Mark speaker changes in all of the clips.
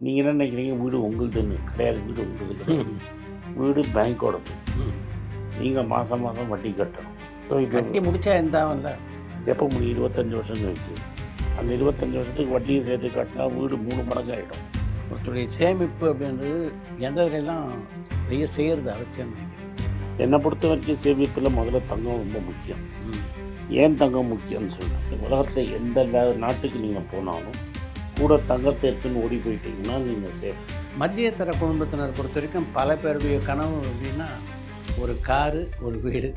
Speaker 1: நீங்கள் என்ன நினைக்கிறீங்க, வீடு உங்களுதுன்னு? கிடையாது, வீடு உங்களுது கிடையாது. வீடு பேங்க்கோடது. நீங்கள் மாதம் மாதம் வட்டி கட்டணும். ஸோ இது
Speaker 2: கட்டி முடிச்சா எந்த ஆகும்ல?
Speaker 1: எப்போ முடியும்? 25 வருஷம் கழிச்சு. அந்த 25 வருஷத்துக்கு வட்டியை சேர்த்து கட்டினா வீடு 3 மடங்கு ஆகிடும்.
Speaker 2: ஒருத்தருடைய சேமிப்பு அப்படின்றது எந்த இதுலாம் செய்கிறது அவசியம் நினைக்கிறேன்.
Speaker 1: என்னை பொறுத்த வரைக்கும் சேமிப்பில் முதல்ல தங்கம் ரொம்ப முக்கியம். ஏன் தங்கம் முக்கியம்னு சொல்கிறேன், உலகத்தில் எந்த நாட்டுக்கு நீங்கள் போனாலும் கூட தங்கத்தை எடுத்துன்னு ஓடி போயிட்டீங்கன்னா நீங்கள் சேஃப்.
Speaker 2: மத்தியதர குடும்பத்தினர் பொறுத்த வரைக்கும் பல பேருடைய கனவு அப்படின்னா ஒரு காரு, ஒரு வீடு.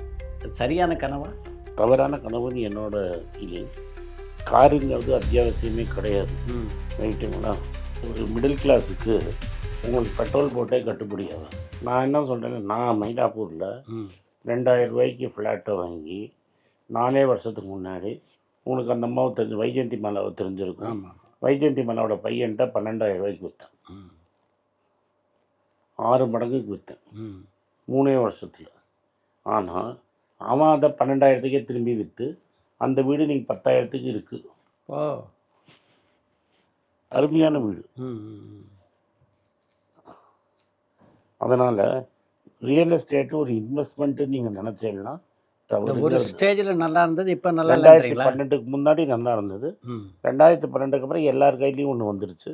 Speaker 2: சரியான கனவா
Speaker 1: தவறான கனவுன்னு என்னோட ஃபீலிங். காருங்கிறது அத்தியாவசியமே கிடையாது. ரைட்டுங்களா? ஒரு மிடில் கிளாஸுக்கு உங்களுக்கு பெட்ரோல் போட்டே கட்டுப்படியாகும். நான் என்ன சொல்கிறேன், நான் மயிலாப்பூரில் 2000 ரூபாய்க்கு ஃப்ளாட்டை வாங்கி 4 வருஷத்துக்கு முன்னாடி, உங்களுக்கு அந்த அம்மாவை தெரிஞ்சு வைஜெயந்தி மாலாவை தெரிஞ்சிருக்கும். வைஜெயந்தி மாலாவோட பையன்கிட்ட 12,000 ரூபாய்க்கு விற்றேன். 6 மடங்குக்கு விற்றேன் 3 வருஷத்தில். ஆனால் அவன் அதை 12,000த்துக்கே திரும்பி விற்று அந்த வீடு நீங்கள் 10,000த்துக்கு இருக்குது. அருமையான வீடு. அதனால் ரியல் எஸ்டேட்டு ஒரு இன்வெஸ்ட்மெண்ட்டு நீங்கள் நினச்சீங்கன்னா
Speaker 2: ஒரு ஸ்டேஜில் நல்லா இருந்தது, இப்போ நல்லா
Speaker 1: 2012க்கு முன்னாடி நல்லா இருந்தது. 2012க்கு அப்புறம் எல்லார் கையிலையும் ஒன்று வந்துருச்சு.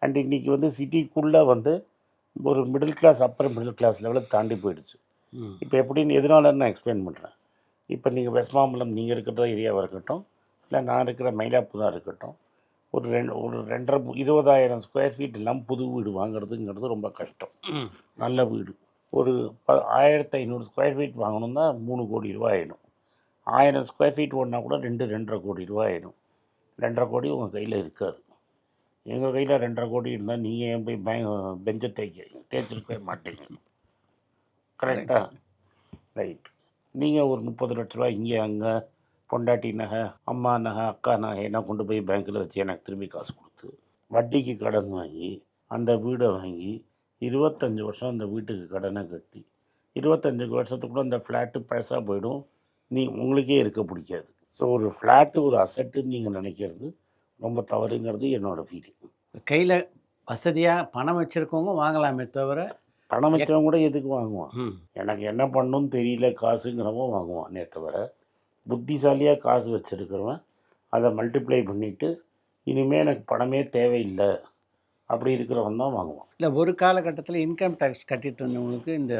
Speaker 1: அண்ட் இன்றைக்கி வந்து சிட்டிக்குள்ளே வந்து ஒரு middle class, upper middle class லெவலில் தாண்டி போயிடுச்சு. இப்போ எப்படின்னு எதனால நான் எக்ஸ்பிளைன் பண்ணுறேன். இப்போ நீங்கள் வெஸ்மாம்பலம் நீங்கள் இருக்கிற ஏரியாவாக இருக்கட்டும், இல்லை நான் இருக்கிற மயிலாப்பூராக இருக்கட்டும், ஒரு 20,000 ஸ்கொயர் ஃபீட் இல்லாமல் புது வீடு வாங்குறதுங்கிறது ரொம்ப கஷ்டம். நல்ல வீடு ஒரு 1,500 ஸ்கொயர் ஃபீட் வாங்கணும்னா 3 கோடி ரூபாய் ஆகிடும். 1000 ஸ்கொயர் ஃபீட் ஓடினா கூட 2-2.5 கோடி ரூபாய் ஆகிடும். 2.5 கோடி உங்கள் கையில் இருக்காது. எங்கள் கையில் 2.5 கோடி இருந்தால் நீங்கள் ஏன் போய் பெஞ்சை தேய்ச்சிருக்கவே மாட்டீங்க. கரெக்டாக? ரைட். நீங்கள் ஒரு 30 லட்ச ரூபா இங்கே அங்கே பொண்டாட்டி நகை, அம்மா நகை, அக்கா நகை எல்லாம் கொண்டு போய் பேங்க்கில் வச்சு எனக்கு திரும்பி காசு கொடுத்து வட்டிக்கு கடன் வாங்கி அந்த வீடை வாங்கி 25 வருஷம் அந்த வீட்டுக்கு கடனை கட்டி 25 வருஷத்துக்குள்ள அந்த ஃப்ளாட்டு பழசாக போயிடும். உங்களுக்கே இருக்க பிடிக்காது. ஸோ ஒரு ஃப்ளாட்டு ஒரு அசட்டுன்னு நீங்கள் நினைக்கிறது ரொம்ப தவறுங்கிறது என்னோடய ஃபீலிங்.
Speaker 2: கையில் வசதியாக பணம் வச்சுருக்கவங்க வாங்கலாமே தவிர,
Speaker 1: பணம் வச்சவங்க கூட எதுக்கு வாங்குவான்? எனக்கு என்ன பண்ணணும்னு தெரியல காசுங்கிறவன் வாங்குவானே தவிர, புத்திசாலியாக காசு வச்சுருக்கிறவன் அதை மல்டிப்ளை பண்ணிவிட்டு இனிமேல் எனக்கு பணமே தேவையில்லை அப்படி இருக்கிறவன் தான் வாங்குவான்.
Speaker 2: இல்லை, ஒரு காலகட்டத்தில் இன்கம் டேக்ஸ் கட்டிட்டு இருந்தவங்களுக்கு இந்த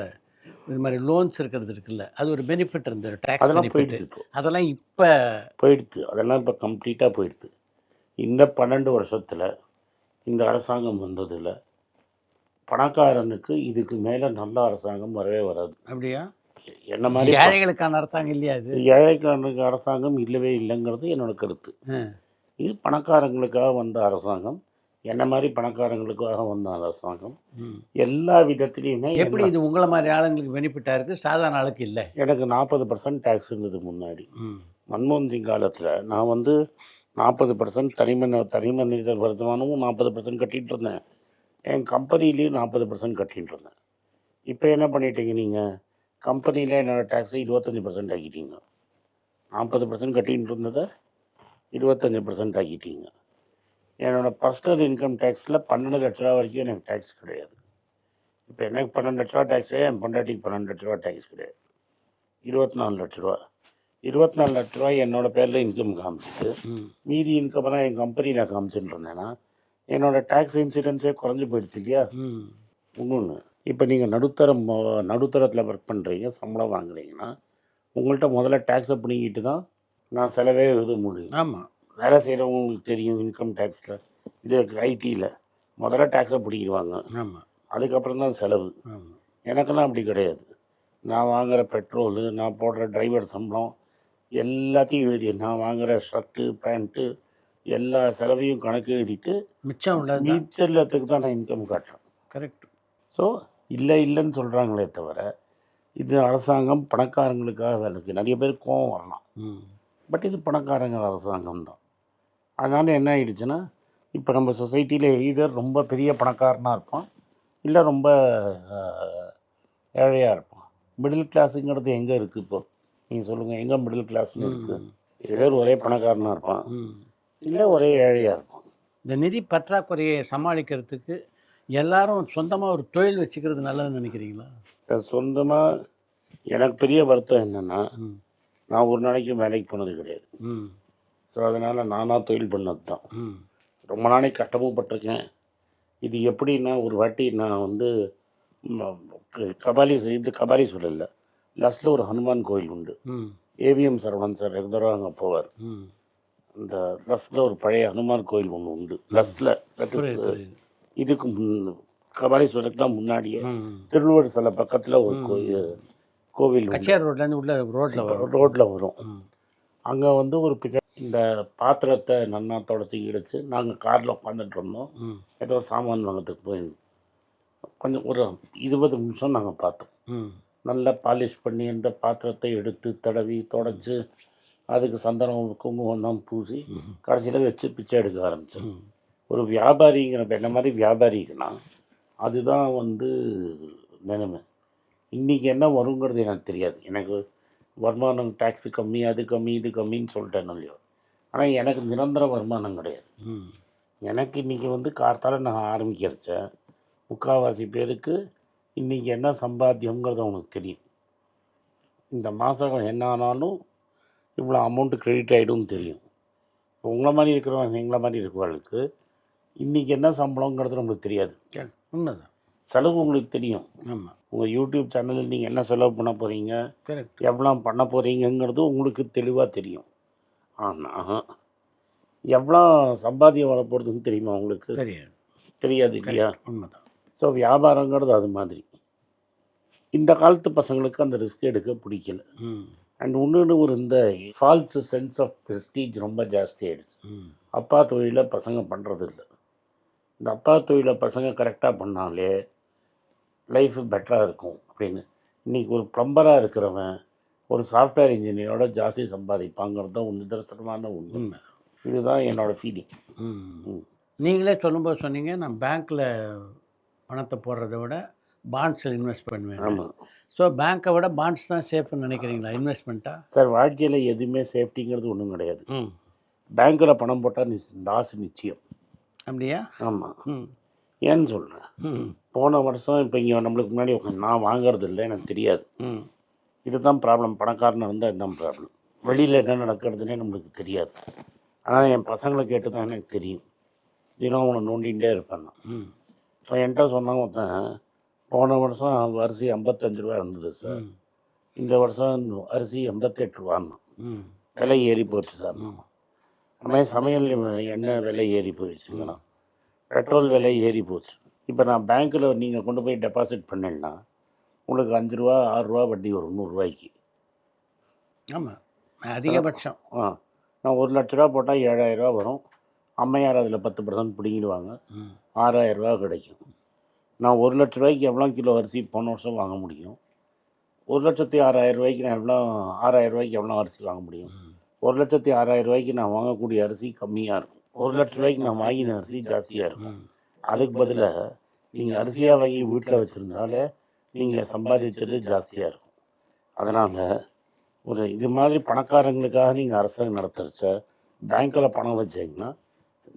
Speaker 2: இது மாதிரி லோன்ஸ் இருக்கிறது இருக்குல்ல, அது ஒரு பெனிஃபிட் இருந்தது. டேக்ஸ்
Speaker 1: அதெல்லாம் போயிடுது.
Speaker 2: அதெல்லாம் இப்போ
Speaker 1: போயிடுது. அதெல்லாம் இப்போ கம்ப்ளீட்டாக போயிடுது. இந்த 12 வருஷத்தில் இந்த அரசாங்கம் வந்ததில் பணக்காரனுக்கு இதுக்கு மேலே நல்ல அரசாங்கம் வரவே வராது.
Speaker 2: அப்படியா?
Speaker 1: என்ன மாதிரி
Speaker 2: ஏழைகளுக்கான அரசாங்கம் இல்லையா? இது
Speaker 1: ஏழைக்காரனுக்கு அரசாங்கம் இல்லவே இல்லைங்கிறது என்னோட கருத்து. இது பணக்காரங்களுக்காக வந்த அரசாங்கம், என்ன மாதிரி பணக்காரங்களுக்காக வந்த அரசாங்கம். எல்லா விதத்துலேயுமே.
Speaker 2: எப்படி இது உங்களை மாதிரி ஆளுங்களுக்கு பெனிஃபிட்டாக இருக்குது, சாதாரண ஆளுக்கு இல்லை?
Speaker 1: எனக்கு 40% டேக்ஸ் இருந்தது முன்னாடி. மன்மோகன் சிங் காலத்தில் நான் வந்து 40% தனிமனிதர் வருமானமும் 40% கட்டிகிட்டு இருந்தேன். என் கம்பெனிலேயும் 40% கட்டிகிட்டு இருந்தேன். இப்போ என்ன பண்ணிட்டீங்க நீங்கள்? கம்பெனியில் என்னோடய டேக்ஸை 25% ஆக்கிட்டீங்க. 40% கட்டிகிட்டு இருந்ததை 25% ஆக்கிட்டீங்க. என்னோடய பர்சனல் இன்கம் டேக்ஸில் 12 லட்ச ரூபா வரைக்கும் எனக்கு டேக்ஸ் கிடையாது. இப்போ எனக்கு 12 லட்ச ரூபா டேக்ஸ் கிடையாது, என் பொண்டாட்டிக்கு 12 லட்ச ரூபா டேக்ஸ் கிடையாது. 24 லட்ச ரூபா. 24 லட்ச ரூபாய் என்னோடய பேரில் இன்கம் காமிச்சிட்டு மீதி இன்கம்லாம் என் கம்பெனியில் காமிச்சுட்டு இருந்தேன்னா என்னோடய டேக்ஸ் இன்சூரன்ஸே குறைஞ்சி போயிடுச்சு இல்லையா? இன்னொன்று, இப்போ நீங்கள் நடுத்தரத்தில் ஒர்க் பண்ணுறீங்க, சம்பளம் வாங்குறீங்கன்னா உங்கள்கிட்ட முதல்ல டேக்ஸை பிடிங்கிட்டு தான் நான் செலவே எழுத முடியும்.
Speaker 2: ஆமாம்,
Speaker 1: வேலை செய்கிறவங்களுக்கு தெரியும். இன்கம் டேக்ஸில் இது ஐடியில் முதல்ல டேக்ஸை பிடிக்கிடுவாங்க.
Speaker 2: ஆமாம்,
Speaker 1: அதுக்கப்புறம் தான் செலவு. எனக்கெல்லாம் அப்படி கிடையாது. நான் வாங்குகிற பெட்ரோலு, நான் போடுற டிரைவர் சம்பளம் எல்லாத்தையும் எழுதி, நான் வாங்குகிற ஷர்ட்டு பேண்ட்டு எல்லா செலவையும் கணக்கு எழுதிட்டு மிச்சத்துக்கு தான் நான் இன்கம் காட்டுறேன்.
Speaker 2: கரெக்ட்.
Speaker 1: ஸோ இல்லைன்னு சொல்கிறாங்களே தவிர இது அரசாங்கம் பணக்காரங்களுக்காக வேலைக்கு. நிறைய பேர் கோவம் வரலாம், பட் இது பணக்காரங்க அரசாங்கம் தான். அதனால் என்ன ஆகிடுச்சுன்னா, இப்போ நம்ம சொசைட்டியில் எய்தர் ரொம்ப பெரிய பணக்காரனாக இருப்பான், இல்லை ரொம்ப ஏழையாக இருப்பான். மிடில் கிளாஸுங்கிறது எங்கே இருக்குது? இப்போ நீங்கள் சொல்லுங்கள், எங்கே மிடில் கிளாஸ்னு இருக்குது? எதோ ஒரே பணக்காரனாக இருப்பான், இல்லை ஒரே ஏழையாக இருப்பான்.
Speaker 2: இந்த நிதி பற்றாக்குறையை சமாளிக்கிறதுக்கு எல்லாரும் சொந்தமாக ஒரு தொழில் வச்சுக்கிறது நல்லதுன்னு நினைக்கிறீங்களா?
Speaker 1: சொந்தமாக எனக்கு பெரிய வருத்தம் என்னென்னா,
Speaker 2: ம்
Speaker 1: நான் ஒரு நாளைக்கு வேலைக்கு போனது கிடையாது.
Speaker 2: ம்
Speaker 1: ஸோ அதனால் நானாக தொழில் பண்ணது தான்.
Speaker 2: ம்
Speaker 1: ரொம்ப நாளைக்கு கட்டமும் பட்டிருக்கேன். இது எப்படின்னா, ஒரு வாட்டி நான் வந்து கபாலீஸ்வரர் இல்லை, லஸ்ட்டில் ஒரு ஹனுமான் கோயில் உண்டு.
Speaker 2: ம்
Speaker 1: ஏவிஎம் சரவணன் சார் ரெகுலராக அங்கே போவார்.
Speaker 2: ம்
Speaker 1: அந்த லஸ்ட்டில் ஒரு பழைய ஹனுமான் கோயில் ஒன்று உண்டு. லஸ்ட்டில்
Speaker 2: புரியுது புரியுது.
Speaker 1: இதுக்கு கபாலீஸ்வரருக்குலாம் முன்னாடியே
Speaker 2: ம்
Speaker 1: திருவள்ளுவர் சிலை பக்கத்தில் ஒரு கோவில் உண்டு.
Speaker 2: கச்சேரி ரோட்லேருந்து உள்ள ரோட்டில் வரும்.
Speaker 1: ரோட்டில் வரும்.
Speaker 2: ம்
Speaker 1: அங்கே வந்து ஒரு பிச்சை இந்த பாத்திரத்தை நன்னா தொடச்சி கிடச்சி நாங்கள் காரில் உட்காந்துட்டு இருந்தோம்.
Speaker 2: ம்
Speaker 1: ஏதோ ஒரு சாமான் வாங்கிறதுக்கு போயிருந்தோம். கொஞ்சம் ஒரு 20 நிமிஷம் நாங்கள் பார்த்தோம்.
Speaker 2: ம்
Speaker 1: நல்லா பாலிஷ் பண்ணி அந்த பாத்திரத்தை எடுத்து தடவி தொடச்சி அதுக்கு சந்தனம் குங்குமம் தான் பூசி கடைசியில் வச்சு பிச்சை எடுக்க ஆரம்பித்தோம்.
Speaker 2: ம்
Speaker 1: ஒரு வியாபாரிங்கிற என்ன மாதிரி வியாபாரிக்குன்னா அதுதான் வந்து நிலைமை. இன்றைக்கி என்ன வருங்கிறது எனக்கு தெரியாது. எனக்கு வருமானம் டேக்ஸு கம்மி, அது கம்மி, இது கம்மின்னு சொல்லிட்டேன் இல்லையோ. ஆனால் எனக்கு நிரந்தர வருமானம் கிடையாது.
Speaker 2: ம்
Speaker 1: எனக்கு இன்றைக்கி வந்து கார்த்தால நான் ஆரம்பிக்கிறச்சேன் முக்கால்வாசி பேருக்கு இன்றைக்கி என்ன சம்பாத்தியங்கிறது அவனுக்கு தெரியும். இந்த மாதம் என்ன ஆனாலும் இவ்வளோ அமௌண்ட்டு கிரெடிட் ஆகிடும்னு தெரியும். இப்போ உங்களை மாதிரி இருக்கிறவங்க எங்களை மாதிரி இருக்கிறவங்களுக்கு இன்றைக்கி என்ன சம்பளங்கிறது நம்மளுக்கு தெரியாது.
Speaker 2: உண்மைதான்.
Speaker 1: செலவு உங்களுக்கு தெரியும்.
Speaker 2: ஆமாம்
Speaker 1: உங்கள் யூடியூப் சேனலில் நீங்கள் என்ன செலவு பண்ண போகிறீங்க,
Speaker 2: கரெக்ட்.
Speaker 1: எவ்வளோ பண்ண போகிறீங்கிறது உங்களுக்கு தெளிவாக தெரியும். ஆனால் எவ்வளோ சம்பாத்தியம் வரப்போகிறதுன்னு தெரியுமா உங்களுக்கு?
Speaker 2: தெரியாது.
Speaker 1: தெரியாது இல்லையா?
Speaker 2: உண்மைதான்.
Speaker 1: ஸோ வியாபாரங்கிறது அது மாதிரி. இந்த காலத்து பசங்களுக்கு அந்த ரிஸ்க் எடுக்க பிடிக்கல.
Speaker 2: ம்
Speaker 1: அண்ட் இன்னொன்று ஒரு இந்த ஃபால்ஸ் சென்ஸ் ஆஃப் ப்ரெஸ்டீஜ் ரொம்ப ஜாஸ்தி ஆகிடுச்சு.
Speaker 2: ம்
Speaker 1: அப்பா தொழிலை பசங்க பண்ணுறது இல்லை. இந்த அப்பா தொழிலை பசங்க கரெக்டாக பண்ணாலே லைஃப் பெட்டராக இருக்கும் அப்படின்னு. இன்றைக்கி ஒரு ப்ளம்பராக இருக்கிறவன் ஒரு சாஃப்ட்வேர் இன்ஜினியரோட ஜாஸ்தி சம்பாதிப்பாங்கிறது தான் நிதர்சனமான உண்மை.
Speaker 2: உண்மை.
Speaker 1: இதுதான் என்னோடய ஃபீலிங்.
Speaker 2: ம் நீங்களே சொல்லும்போது சொன்னீங்க, நான் பேங்க்கில் பணத்தை போடுறத விட பாண்ட்ஸில் இன்வெஸ்ட் பண்ணுவேன்.
Speaker 1: ஆமாம்
Speaker 2: ஸோ பேங்க்கை விட பாண்ட்ஸ் தான் சேஃப்னு நினைக்கிறீங்களா இன்வெஸ்ட்மெண்ட்டாக?
Speaker 1: சார், வாழ்க்கையில் எதுவுமே சேஃப்டிங்கிறது ஒன்றும் கிடையாது.
Speaker 2: ம்
Speaker 1: பேங்க்கில் பணம் போட்டால் லாஸ் நிச்சயம்.
Speaker 2: அப்படியா?
Speaker 1: ஆமாம்.
Speaker 2: ம்
Speaker 1: ஏன்னு சொல்கிறேன்,
Speaker 2: ம்
Speaker 1: போன வருஷம் இப்போ இங்கே நம்மளுக்கு முன்னாடி நான் வாங்கிறது இல்லை, எனக்கு தெரியாது.
Speaker 2: ம்
Speaker 1: இதுதான் ப்ராப்ளம். பணக்காரனாக இருந்தால் இதுதான் ப்ராப்ளம். வெளியில் என்ன நடக்கிறதுனே நம்மளுக்கு தெரியாது. ஆனால் என் பசங்களை கேட்டு தான் எனக்கு தெரியும். தினம் அவனை நோண்டிகிட்டே இருப்பேன் நான்.
Speaker 2: ம்
Speaker 1: ஸோ என்கிட்ட சொன்னாங்க ஒருத்தன், போன வருஷம் அரிசி 55 ரூபா இருந்தது சார்,
Speaker 2: ம்
Speaker 1: இந்த வருஷம் அரிசி 88 ரூபான்னு
Speaker 2: ம்
Speaker 1: விலை ஏறி போச்சு சார். அதுமாதிரி சமையல் எண்ணெய் விலை ஏறி போயிடுச்சுங்கண்ணா, பெட்ரோல் விலை ஏறி போச்சு. இப்போ நான் பேங்க்கில் நீங்கள் கொண்டு போய் டெபாசிட் பண்ணேன்னா உங்களுக்கு 5 ரூபா 6 ரூபா வட்டி வரும் 100 ரூபாய்க்கு.
Speaker 2: ஆமாம், அதிகபட்சம்.
Speaker 1: நான் 1 லட்ச ரூபா போட்டால் 7,000 ரூபா வரும். அம்மையார் அதில் 10% பிடிங்கிடுவாங்க,
Speaker 2: ம்
Speaker 1: 6,000 ரூபா கிடைக்கும். நான் 1 லட்ச ரூபாய்க்கு எவ்வளோ கிலோ அரிசி போன வருஷம் வாங்க முடியும்? 1,06,000 ரூபாய்க்கு நான் 6,000 ரூபாய்க்கு எவ்வளோ அரிசி வாங்க முடியும்? 1,06,000 ரூபாய்க்கு நான் வாங்கக்கூடிய அரிசி கம்மியாக இருக்கும். 1 லட்ச ரூபாய்க்கு நான் வாங்கின அரிசி ஜாஸ்தியாக இருக்கும். அதுக்கு பதிலாக நீங்கள் அரிசியாக வாங்கி வீட்டில் வச்சுருந்தாலே நீங்கள் சம்பாதிச்சது ஜாஸ்தியாக இருக்கும். அதனால் ஒரு இது மாதிரி பணக்காரங்களுக்காக நீங்கள் அரசாங்கம் நடத்துறச்ச பேங்க்கில் பணம் வச்சிங்கன்னா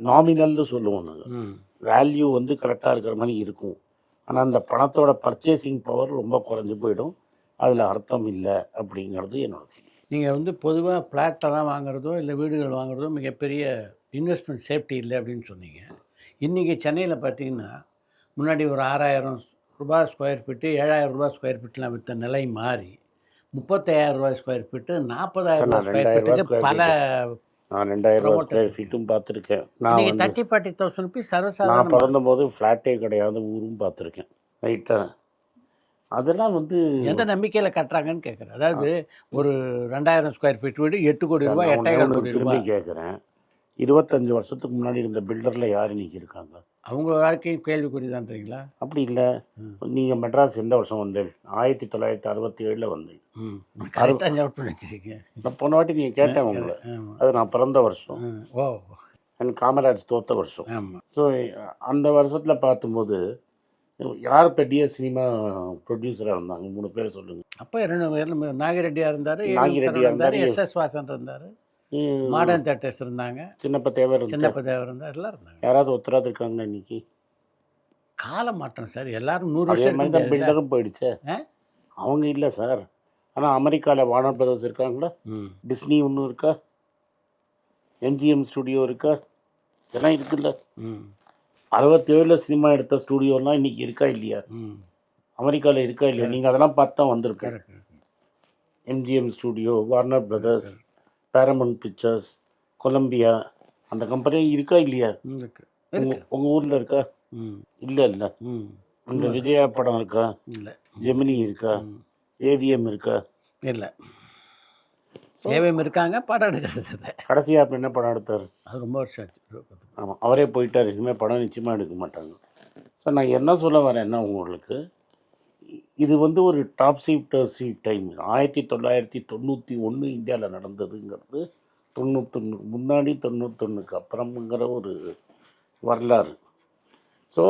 Speaker 1: நாமினல்னு சொல்லுவோம் நாங்கள்,
Speaker 2: ம்
Speaker 1: வேல்யூ வந்து கரெக்டாக இருக்கிற மாதிரி இருக்கும். ஆனால் அந்த பணத்தோட பர்ச்சேசிங் பவர் ரொம்ப குறைஞ்சி போயிடும். அதில் அர்த்தம் இல்லை அப்படிங்கிறது என்னோட ஃபீலிங்.
Speaker 2: நீங்கள் வந்து பொதுவாக ஃப்ளாட்டெல்லாம் வாங்குறதோ இல்லை வீடுகள் வாங்குறதோ மிகப்பெரிய இன்வெஸ்ட்மெண்ட் சேஃப்டி இல்லை அப்படின்னு சொன்னீங்க. இன்றைக்கி சென்னையில் பார்த்தீங்கன்னா முன்னாடி ஒரு 6,000 ரூபாய் ஸ்கொயர் ஃபீட்டு 7,000 ரூபாய் ஸ்கொயர் ஃபீட்லாம் விற்ற நிலை மாறி 35,000 ரூபாய் ஸ்கொயர் ஃபீட்டு 40,000 ரூபாய் ஸ்கொயர் ஃபீட்டுக்கு பல
Speaker 1: நான் 2,000 ஸ்கொயர் ஃபீட்டும் பார்த்துருக்கேன். நான்
Speaker 2: நீங்கள் 30,000 ருபீஸ்
Speaker 1: நான்
Speaker 2: சர்வசாதாரண.
Speaker 1: பிறந்தபோது ஃப்ளாட்டே கிடையாது, ஊரும் பார்த்துருக்கேன். ரைட்டா? அதெல்லாம் வந்து
Speaker 2: எந்த நம்பிக்கையில் கட்டுறாங்கன்னு கேட்குறேன். அதாவது ஒரு 2,000 ஸ்கொயர் ஃபீட் வீடு 8 கோடி ரூபாய் 8,000 கோடி
Speaker 1: திரும்பி
Speaker 2: ரூபாய்.
Speaker 1: கேட்குறேன், 25 வருஷத்துக்கு முன்னாடி இருந்த பில்டரில் யார் இன்னைக்கு இருக்காங்க?
Speaker 2: அவங்க வாழ்க்கையும் கேள்விக்குறி தான்றீங்களா?
Speaker 1: அப்படி இல்லை. நீங்கள் மெட்ராஸ் எந்த வருஷம் வந்தேன்? 1967 வந்தேன்.
Speaker 2: ம் கரெக்டாக ஞாபகம் வச்சுருக்கேன்.
Speaker 1: நான் போன வாட்டி நீங்கள் கேட்டேன் உங்களை,
Speaker 2: ஆமாம்.
Speaker 1: அது நான் பிறந்த வருஷம்,
Speaker 2: ஓ
Speaker 1: எனக்கு காமராஜ் தோத்த வருஷம்.
Speaker 2: ஆமாம்.
Speaker 1: ஸோ அந்த வருஷத்தில் பார்க்கும்போது யார் பெரிய சினிமா ப்ரொடியூசராக இருந்தாங்க? 3 பேர் சொல்லுங்கள்.
Speaker 2: அப்போ 2 நாகிரெட்டியாக இருந்தார்,
Speaker 1: நாகிரெட்டியா இருந்தாரு,
Speaker 2: எஸ்.எஸ். வாசன் இருந்தார், மாடர்ன் தேட்டர்ஸ் இருந்தாங்க,
Speaker 1: சின்னப்ப தேவர் இருந்தார்.
Speaker 2: சின்னப்ப தேவர் இருந்தார், எல்லாம் இருந்தாங்க.
Speaker 1: யாராவது ஒருத்தராது இருக்காங்களா இன்னைக்கு?
Speaker 2: கால மாற்றம் சார், எல்லாரும் 100
Speaker 1: அதே
Speaker 2: வருஷம்
Speaker 1: மாதிரி தான் பில்டரும் போயிடுச்சே. அவங்க இல்லை சார். ஆனால் அமெரிக்காவில் வார்னர் பிரதர்ஸ் இருக்காங்களா, டிஸ்னி ஒன்று இருக்கா, எம்ஜிஎம் ஸ்டுடியோ இருக்கா, இதெல்லாம் இருக்குல்ல. 67 சினிமா எடுத்த ஸ்டுடியோலாம் இன்னைக்கு இருக்கா இல்லையா? அமெரிக்காவில் இருக்கா இல்லையா? நீங்கள் அதெல்லாம் பார்த்து தான் வந்திருக்காரு. MGM studio, Warner Brothers, Paramount Pictures, Columbia, அந்த கம்பெனி இருக்கா இல்லையா? உங்கள் ஊரில் இருக்கா? இல்லை இல்லை. இந்த விஜயா படம் இருக்கா?
Speaker 2: இல்லை.
Speaker 1: ஜெமினி இருக்கா? ஏவிஎம் இருக்கா?
Speaker 2: இல்லை. ஏவிஎம் இருக்காங்க, படம் எடுக்கிறது.
Speaker 1: கடைசியாக அப்போ என்ன படம் எடுத்தார்?
Speaker 2: அது ரொம்ப வருஷம் ஆச்சு.
Speaker 1: ஆமாம், அவரே போயிட்டார். இனிமேல் படம் நிச்சயமாக எடுக்க மாட்டாங்க. ஸோ நான் என்ன சொல்ல வரேன்னா, உங்களுக்கு இது வந்து ஒரு டாப் சீ டைம். 1991 இந்தியாவில் நடந்ததுங்கிறது 91 முன்னாடி 91க்கு அப்புறம்ங்கிற ஒரு வரலாறு. ஸோ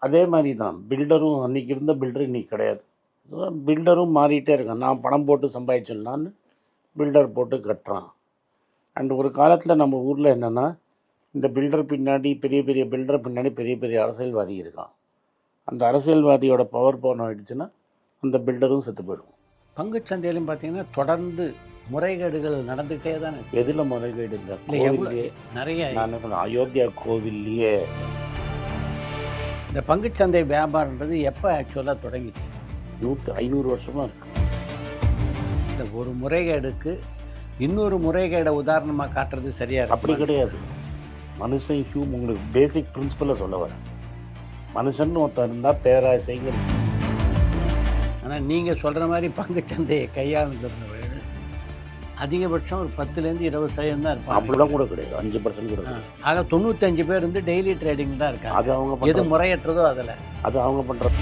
Speaker 1: அதே மாதிரி தான் பில்டரும், அன்றைக்கி இருந்த பில்டர் இன்றைக்கி கிடையாது. ஸோ பில்டரும் மாறிட்டே இருக்கான். நான் பணம் போட்டு சம்பாதிச்சிடலான்னு பில்டர் போட்டு கட்டுறான். அண்ட் ஒரு காலத்தில் நம்ம ஊரில் என்னென்னா, இந்த பில்டர் பின்னாடி பெரிய பெரிய பில்டர் பின்னாடி பெரிய பெரிய அரசியல்வாதி இருக்கான். அந்த அரசியல்வாதியோட பவர் ஆகிடுச்சுன்னா அந்த பில்டரும் செத்து போயிடும்.
Speaker 2: பங்குச்சந்தையிலும் பார்த்தீங்கன்னா தொடர்ந்து முறைகேடுகள் நடந்துகிட்டே தான்.
Speaker 1: எதில் முறைகேடு? இந்த கோவில்லையே
Speaker 2: நிறைய.
Speaker 1: நான் என்ன சொன்னேன், அயோத்தியா கோவில்லையே.
Speaker 2: இந்த பங்குச்சந்தை வியாபாரன்றது எப்போ ஆக்சுவலாக தொடங்கிச்சு?
Speaker 1: 500 வருஷமாக இருக்குது.
Speaker 2: இந்த ஒரு முறைகேடுக்கு இன்னொரு முறைகேடை உதாரணமாக காட்டுறது சரியாக?
Speaker 1: அப்படி கிடையாது. மனுஷன் உங்களுக்கு பேசிக் பிரின்சிபலை சொல்ல வரேன். மனுஷன் ஒருத்தர் இருந்தால் பேராசைங்க.
Speaker 2: ஆனால் நீங்கள் சொல்கிற மாதிரி பங்குச்சந்தையை கையாளுங்கிறவர்கள் அதிகபட்சம் ஒரு 10லேருந்து 20% தான் இருப்பாங்க.
Speaker 1: அப்படிலாம் கூட கிடையாது, 5% கூட.
Speaker 2: ஆக 95 பேர் வந்து டெய்லி ட்ரேடிங் தான் இருக்காங்க.
Speaker 1: அது அவங்க
Speaker 2: எது முறையற்றதோ அதில்
Speaker 1: அது அவங்க பண்ணுறது.